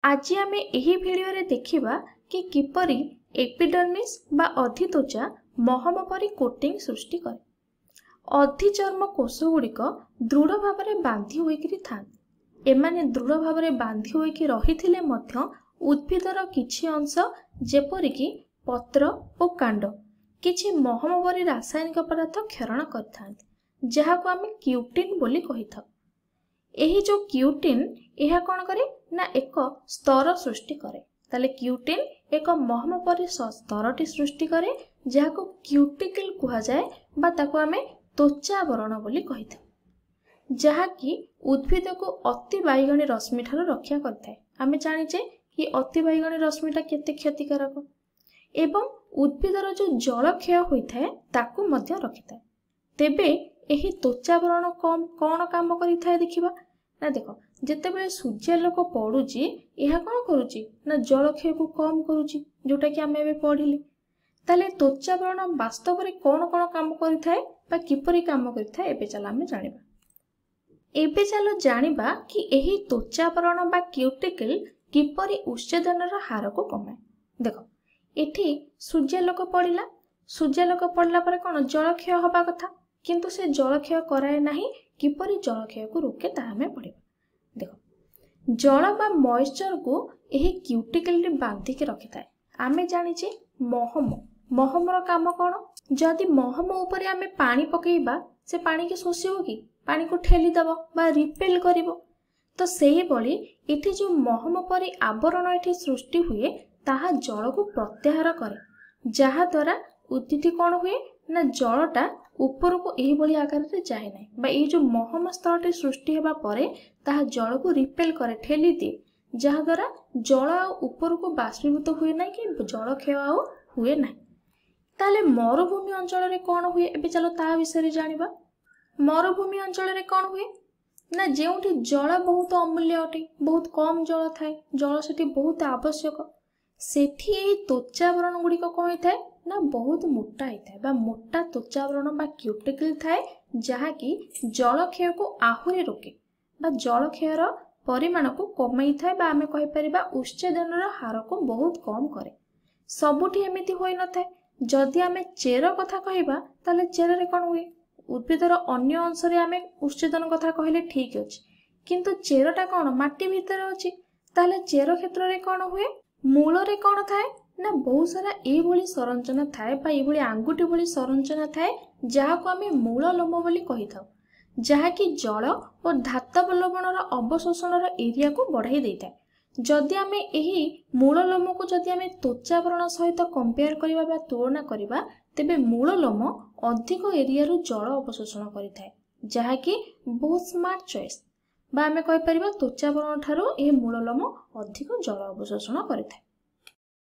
आज आमे एही भिडियो रे देखिबा कि किपरि एपिडर्मिस बा अधित्वचा महम परि कोटिंग सृष्टि करे। अधिचर्म कोष गुड़िक दृढ़ भाव में बांधि होइकरी थांती। एमाने दृढ़ भाव में बांधि होइकि रहिथिले मध्य उद्भिदर किछि अंश जेपरिकि पत्र और कांड किछि महम परि रासायनिक पदार्थ क्षरण करथांती, जहाको आमे क्यूटिन बोली कहिथाउ। एही जो क्यूटिन यह कौन करे ना एक स्तर सृष्टि करे। ताले क्यूटिन एक महम परि स्तरटी सृष्टि करे जहाको क्यूटिकल कहा जाए बा ताको आमे त्वचावरण बोली कहिथाउ, जहाकी उद्भिद को अति बाइगणी रश्मि ठारो रक्षा करथाय। आमे जानिचे कि अति बाइगणी रश्मिटा केते क्षतिकारक एवं उद्भिदर जो जल क्षय होइथाय ताकू मध्य रखिथाय। तेबे एही त्वचावरण कौन काम करिथाय देखिबा ना। देखो जेतेबेले सूर्यालोक पड़ुची यह कौन करुची ना जल क्षय को कम करुची, जोटा कि आमे एबे पढ़िले। ताले त्वचावरण वास्तव में कौन कौन काम करिथाय बा किपरि काम करिथाय एबे चला आमे जानिबा। एबे चलो जानिबा कि एही त्वचावरण बा क्यूटिकल किपरि उच्छेदनर हार को कमाए। देखो एठी सूर्यालोक पड़िला, सूर्यालोक पड़ला पर कौन जल क्षय हबा कथा, किंतु से जल क्षय कराए नाही। किपरि जल क्षय को रोके ताहा में पड़िबा। देखो जल बा मॉइस्चर को एही क्यूटिकल रे बांधी के रखिथाय। आमे जानिचे महम रो काम कोन, जदि महम ऊपर आमे पानी पकेइबा से पानी के शोषिबो कि पानी को ठेली दबो बा रिपेल करिवो। तो सेही बळी एठी जो महम परि आवरण एठी सृष्टि हुए ताहा जल को प्रत्याहार करे, जहा द्वारा उद्भिद कोन हुए ना जलटा ऊपर को एही बळी आकार रे जाए नै बा ए जो महम स्तरटी सृष्टि हेबा परे ताहा जल को रिपेल करे, ठेली दे, जहा द्वारा जल ऊपर को बाष्पीभूत हुए नै कि जल क्षय हुए नै। ताले मरुभूमि अंचल रे कोन हुए एबे चलो ता विषय रे जानिबा। मरुभूमि अंचल रे कोन हुए ना जेउठी जल बहुत अमूल्य अटे, बहुत कम जल थाए, जल सेठी बहुत आवश्यक, सेठी एही त्वचावरण गुड़िक कौन थाए ना बहुत मोटा होता है बा मोटा त्वचावरण बा क्यूटिकल थाए, जहाकी जल क्षय को आहुरी रोके बा जल क्षयर परिमाण को कमाई थाए बा आमे कहि परिबा उच्छेदनर हार को बहुत कम करे। सबुठी एमिति होई न थाए। जदि आमे चेर कथा कहिबा ताले चेर रे कोन हुए, उद्भिदर अन्य अंश रे आमे उच्छेदन कथा कहले ठीक अछि, किंतु चेरटा कोन माटी भीतर अछि। ताले चेर क्षेत्र रे कोन हुए, मूल रे कोन थाए ना बहुत सारा ए भली संरचना थाए बा ए भली आंगुठी भली संरचना थाए, जहाको आमे मूल लोम बोली कहिथाउ, जहाकी जल और धातव लवणर अवशोषणर एरिया को बढ़ाई देइथाए। जदि आमे एही मूल लोम को जदि आमे त्वचावरण सहित कंपेयर करिबा बा तुलना करिबा, तेबे मूल लोम अधिक एरिया रु जल अवशोषण करिथाए, जहाकी बहुत स्मार्ट चॉइस बा आमे कहि परिबा त्वचावरण ठारो ए मूल लोम अधिक जल अवशोषण करिथाए।